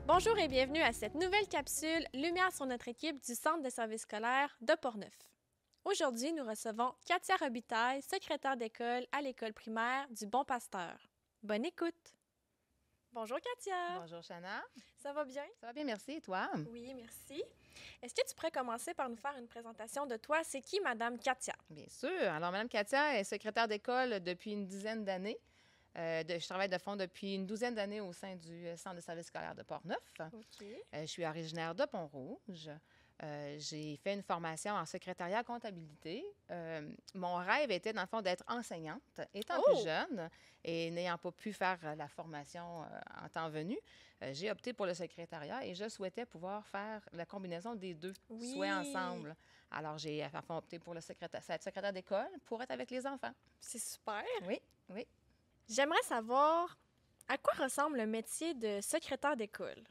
Bonjour et bienvenue à cette nouvelle capsule Lumière sur notre équipe du Centre de services scolaires de Portneuf. Aujourd'hui, nous recevons Katia Robitaille, secrétaire d'école à l'école primaire du Bon Pasteur. Bonne écoute! Bonjour Katia! Bonjour Chana. Ça va bien? Ça va bien, merci. Et toi? Oui, merci. Est-ce que tu pourrais commencer par nous faire une présentation de toi? C'est qui Madame Katia? Bien sûr. Alors, Mme Katia est secrétaire d'école depuis une dizaine d'années. Je travaille de fond depuis une douzaine d'années au sein du Centre de services scolaires de Portneuf. OK. Je suis originaire de Pont-Rouge. J'ai fait une formation en secrétariat comptabilité. Mon rêve était, dans le fond, d'être enseignante, étant plus jeune et n'ayant pas pu faire la formation en temps venu. J'ai opté pour le secrétariat et je souhaitais pouvoir faire la combinaison des deux, soit ensemble. Alors, j'ai à fond opté pour être secrétaire d'école pour être avec les enfants. C'est super! Oui, oui. J'aimerais savoir à quoi ressemble le métier de secrétaire d'école?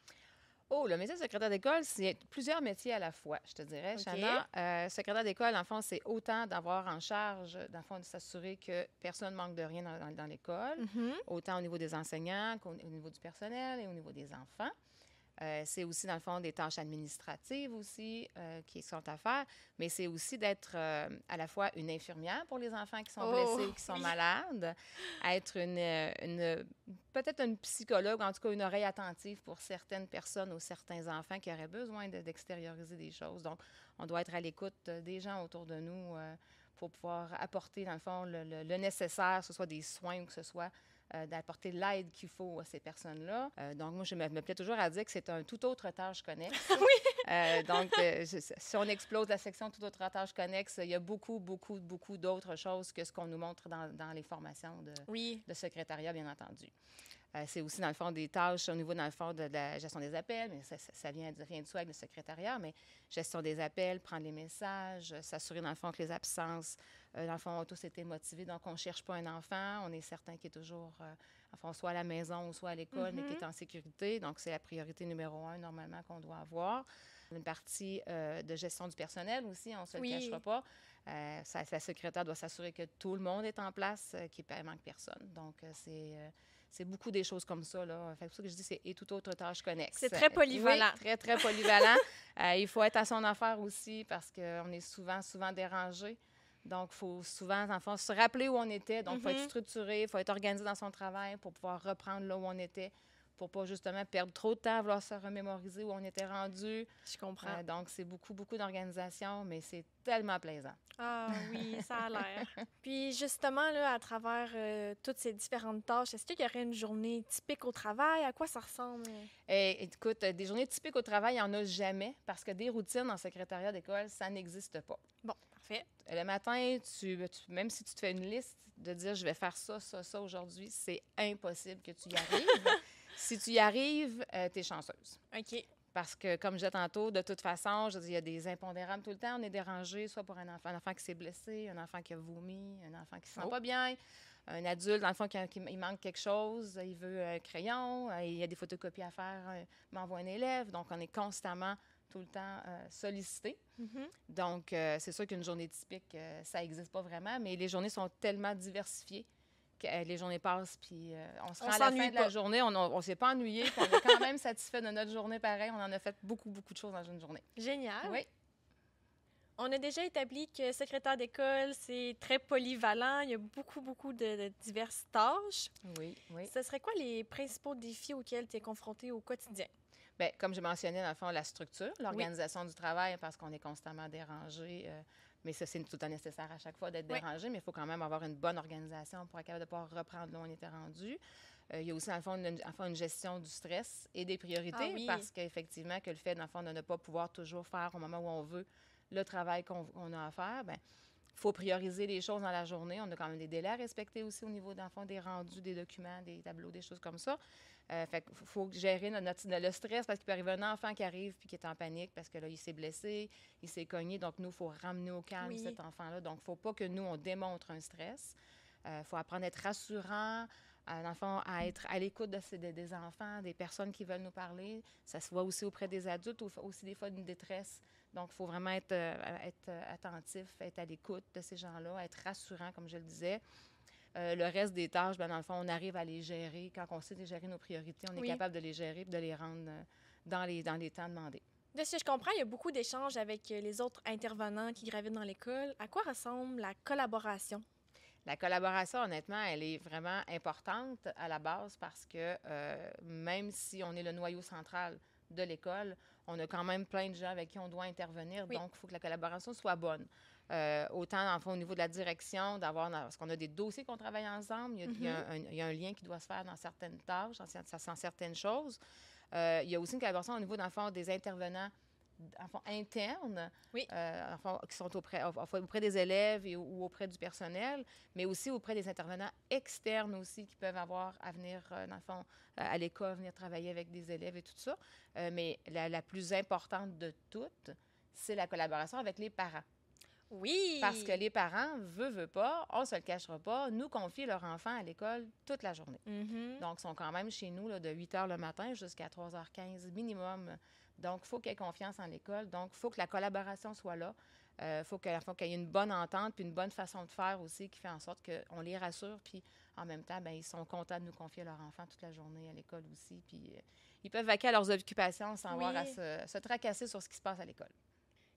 Oh, le métier de secrétaire d'école, c'est plusieurs métiers à la fois, je te dirais, OK. Chana. Secrétaire d'école, en fond, c'est autant d'avoir en charge, dans le fond, de s'assurer que personne ne manque de rien dans l'école, autant au niveau des enseignants qu'au niveau du personnel et au niveau des enfants. C'est aussi, dans le fond, des tâches administratives aussi qui sont à faire, mais c'est aussi d'être à la fois une infirmière pour les enfants qui sont blessés ou qui sont malades, être peut-être une psychologue, en tout cas une oreille attentive pour certaines personnes ou certains enfants qui auraient besoin d'extérioriser des choses. Donc, on doit être à l'écoute des gens autour de nous pour pouvoir apporter, dans le fond, le nécessaire, que ce soit des soins ou que ce soit d'apporter l'aide qu'il faut à ces personnes-là. Donc, moi, je me plais toujours à dire que c'est un tout autre tâche connexe. Si on explose la section tout autre tâche connexe, il y a beaucoup d'autres choses que ce qu'on nous montre dans les formations de secrétariat, bien entendu. C'est aussi, dans le fond, des tâches au niveau, dans le fond, de la gestion des appels, mais ça vient de rien du tout avec le secrétariat, mais gestion des appels, prendre les messages, s'assurer, dans le fond, que les absences, dans le fond, ont tous été motivés. Donc, on ne cherche pas un enfant, on est certain qu'il est toujours, soit à la maison ou soit à l'école, mais qu'il est en sécurité. Donc, c'est la priorité numéro 1, normalement, qu'on doit avoir. Une partie de gestion du personnel aussi, on ne se le cachera pas. La secrétaire doit s'assurer que tout le monde est en place, qu'il ne manque personne. Donc, c'est beaucoup des choses comme ça, là. C'est pour ça que je dis que c'est toute autre tâche connexe. C'est très polyvalent. Oui, très, très polyvalent. Il faut être à son affaire aussi parce qu'on est souvent dérangé. Donc, il faut souvent, dans le fond, se rappeler où on était. Donc, il faut être structuré, il faut être organisé dans son travail pour pouvoir reprendre là où on était, pour pas justement perdre trop de temps à vouloir se remémoriser où on était rendu. Je comprends. Donc, c'est beaucoup d'organisation, mais c'est tellement plaisant. Ah oui, ça a l'air. Puis justement, là, à travers toutes ces différentes tâches, est-ce qu'il y aurait une journée typique au travail? À quoi ça ressemble? Écoute, des journées typiques au travail, il n'y en a jamais parce que des routines en secrétariat d'école, ça n'existe pas. Bon, parfait. Le matin, même si tu te fais une liste de dire je vais faire ça aujourd'hui, c'est impossible que tu y arrives. Si tu y arrives, tu es chanceuse. OK. Parce que, comme je disais tantôt, de toute façon, je dis, il y a des impondérables tout le temps. On est dérangé, soit pour un enfant qui s'est blessé, un enfant qui a vomi, un enfant qui ne se sent pas bien, un adulte, dans le fond, il manque quelque chose, il veut un crayon, il y a des photocopies à faire, m'envoie un élève. Donc, on est constamment, tout le temps, sollicité. Donc, c'est sûr qu'une journée typique, ça n'existe pas vraiment, mais les journées sont tellement diversifiées. Les journées passent, puis on se rend à la fin de la journée, on ne s'est pas ennuyé, puis on est quand même satisfait de notre journée pareil. On en a fait beaucoup de choses dans une journée. Génial. Oui. On a déjà établi que secrétaire d'école, c'est très polyvalent. Il y a beaucoup de diverses tâches. Oui. Ce serait quoi les principaux défis auxquels tu es confronté au quotidien? Bien, comme je mentionnais, dans le fond, la structure, l'organisation du travail, parce qu'on est constamment dérangé. Mais ça, c'est tout le temps nécessaire à chaque fois d'être dérangé, mais il faut quand même avoir une bonne organisation pour être capable de pouvoir reprendre là où on était rendu. Il y a aussi, dans le fond, une gestion du stress et des priorités, parce qu'effectivement, que le fait, dans le fond, de ne pas pouvoir toujours faire au moment où on veut le travail qu'on a à faire, bien, il faut prioriser les choses dans la journée. On a quand même des délais à respecter aussi au niveau, dans le fond, des rendus, des documents, des tableaux, des choses comme ça. Fait qu'il faut gérer le stress parce qu'il peut arriver un enfant qui arrive puis qui est en panique parce que là, il s'est blessé, il s'est cogné. Donc, nous, il faut ramener au calme cet enfant-là. Donc, il ne faut pas que nous, on démontre un stress. Il faut apprendre à être rassurant, dans le fond, à être à l'écoute des enfants, des personnes qui veulent nous parler. Ça se voit aussi auprès des adultes, aussi des fois une détresse. Donc, il faut vraiment être attentif, être à l'écoute de ces gens-là, être rassurant, comme je le disais. Le reste des tâches, bien, dans le fond, on arrive à les gérer. Quand on sait gérer nos priorités, on est capable de les gérer et de les rendre dans les temps demandés. De ce que je comprends, il y a beaucoup d'échanges avec les autres intervenants qui gravitent dans l'école. À quoi ressemble la collaboration? La collaboration, honnêtement, elle est vraiment importante à la base parce que même si on est le noyau central de l'école, on a quand même plein de gens avec qui on doit intervenir. Oui. Donc, il faut que la collaboration soit bonne. Autant, en fait, au niveau de la direction, parce qu'on a des dossiers qu'on travaille ensemble, il y a un lien qui doit se faire dans certaines tâches, dans certaines choses. Il y a aussi une collaboration au niveau, dans le fond, des intervenants internes, oui. Qui sont auprès des élèves ou auprès du personnel, mais aussi auprès des intervenants externes aussi qui peuvent avoir à venir, dans le fond, à l'école, venir travailler avec des élèves et tout ça. Mais la plus importante de toutes, c'est la collaboration avec les parents. Oui! Parce que les parents, veulent pas, on ne se le cachera pas, nous confient leur enfant à l'école toute la journée. Mm-hmm. Donc, ils sont quand même chez nous là, de 8 h le matin jusqu'à 3h15 minimum. Donc, il faut qu'il y ait confiance en l'école. Donc, il faut que la collaboration soit là. Il faut qu'il y ait une bonne entente puis une bonne façon de faire aussi qui fait en sorte qu'on les rassure. Puis, en même temps, bien, ils sont contents de nous confier leur enfant toute la journée à l'école aussi. Puis, ils peuvent vaquer à leurs occupations sans avoir à se tracasser sur ce qui se passe à l'école.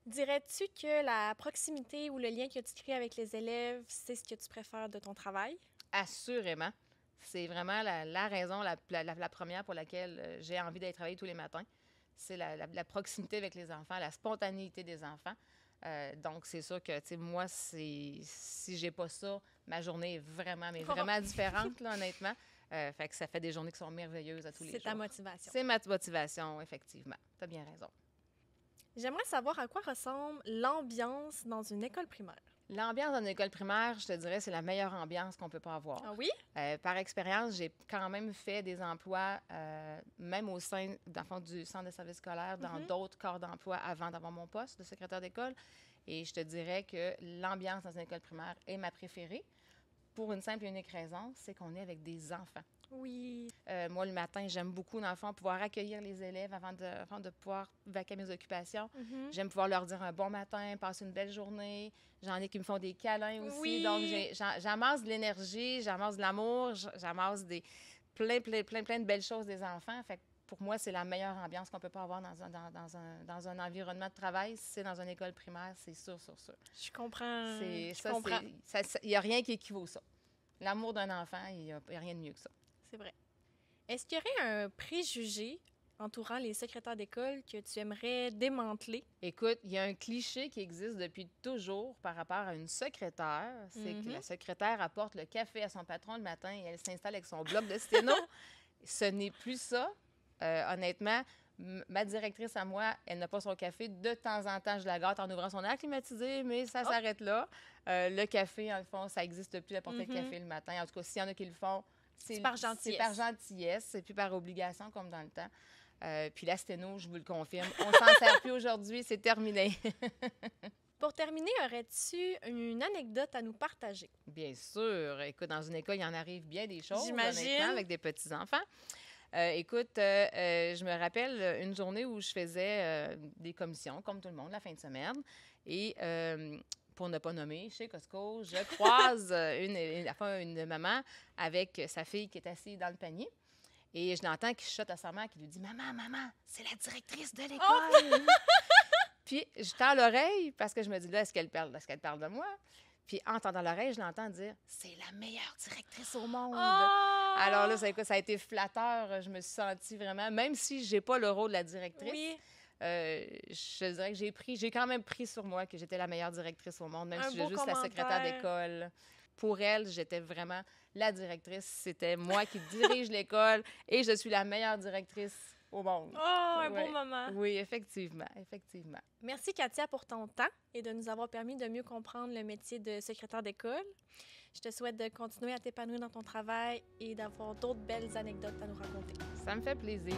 Dirais-tu que la proximité ou le lien que tu crées avec les élèves, c'est ce que tu préfères de ton travail? Assurément. C'est vraiment la raison, la première pour laquelle j'ai envie d'aller travailler tous les matins. C'est la proximité avec les enfants, la spontanéité des enfants. Donc, c'est sûr que, tu sais, moi, si j'ai pas ça, ma journée est vraiment différente, là, honnêtement. Fait que ça fait des journées qui sont merveilleuses à tous les jours. C'est ta motivation. C'est ma motivation, effectivement. Tu as bien raison. J'aimerais savoir à quoi ressemble l'ambiance dans une école primaire. L'ambiance dans une école primaire, je te dirais, c'est la meilleure ambiance qu'on peut pas avoir. Ah oui? Par expérience, j'ai quand même fait des emplois, même au sein, dans le fond, du centre de service scolaire, dans d'autres corps d'emploi avant d'avoir mon poste de secrétaire d'école. Et je te dirais que l'ambiance dans une école primaire est ma préférée pour une simple et unique raison, c'est qu'on est avec des enfants. Oui. Moi, le matin, j'aime beaucoup, dans le fond, pouvoir accueillir les élèves avant de pouvoir vaquer à mes occupations. J'aime pouvoir leur dire un bon matin, passer une belle journée. J'en ai qui me font des câlins aussi. Oui. Donc, j'amasse de l'énergie, j'amasse de l'amour, j'amasse plein de belles choses des enfants. Fait que pour moi, c'est la meilleure ambiance qu'on peut pas avoir dans un environnement de travail. Si c'est dans une école primaire, c'est sûr. Je comprends. Il n'y a rien qui équivaut ça. L'amour d'un enfant, il n'y a rien de mieux que ça. C'est vrai. Est-ce qu'il y aurait un préjugé entourant les secrétaires d'école que tu aimerais démanteler? Écoute, il y a un cliché qui existe depuis toujours par rapport à une secrétaire. C'est que la secrétaire apporte le café à son patron le matin et elle s'installe avec son bloc de sténo. Ce n'est plus ça. Honnêtement, ma directrice à moi, elle n'a pas son café. De temps en temps, je la gâte en ouvrant son air climatisé, mais ça s'arrête là. Le café, en le fond, ça n'existe plus d'apporter le café le matin. En tout cas, s'il y en a qui le font, c'est par gentillesse. C'est par gentillesse, c'est plus par obligation comme dans le temps. Puis la sténo, je vous le confirme, on s'en sert plus aujourd'hui, c'est terminé. Pour terminer, aurais-tu une anecdote à nous partager? Bien sûr. Écoute, dans une école, il en arrive bien des choses, j'imagine, avec des petits-enfants. Écoute, je me rappelle une journée où je faisais des commissions, comme tout le monde, la fin de semaine. Et pour ne pas nommer, chez Costco, je croise une maman avec sa fille qui est assise dans le panier. Et je l'entends qui chuchote à sa mère, qui lui dit « Maman, c'est la directrice de l'école! » Puis je tends l'oreille parce que je me dis là, est-ce qu'elle parle de moi? Puis en tendant l'oreille, je l'entends dire « C'est la meilleure directrice au monde! » Alors là, ça a été flatteur. Je me suis sentie vraiment, même si je n'ai pas le rôle de la directrice, je dirais que j'ai quand même pris sur moi que j'étais la meilleure directrice au monde, même si j'étais juste la secrétaire d'école. Pour elle, j'étais vraiment la directrice. C'était moi qui dirige l'école et je suis la meilleure directrice au monde. Oh, un beau moment. Oui, effectivement. Merci, Katia, pour ton temps et de nous avoir permis de mieux comprendre le métier de secrétaire d'école. Je te souhaite de continuer à t'épanouir dans ton travail et d'avoir d'autres belles anecdotes à nous raconter. Ça me fait plaisir.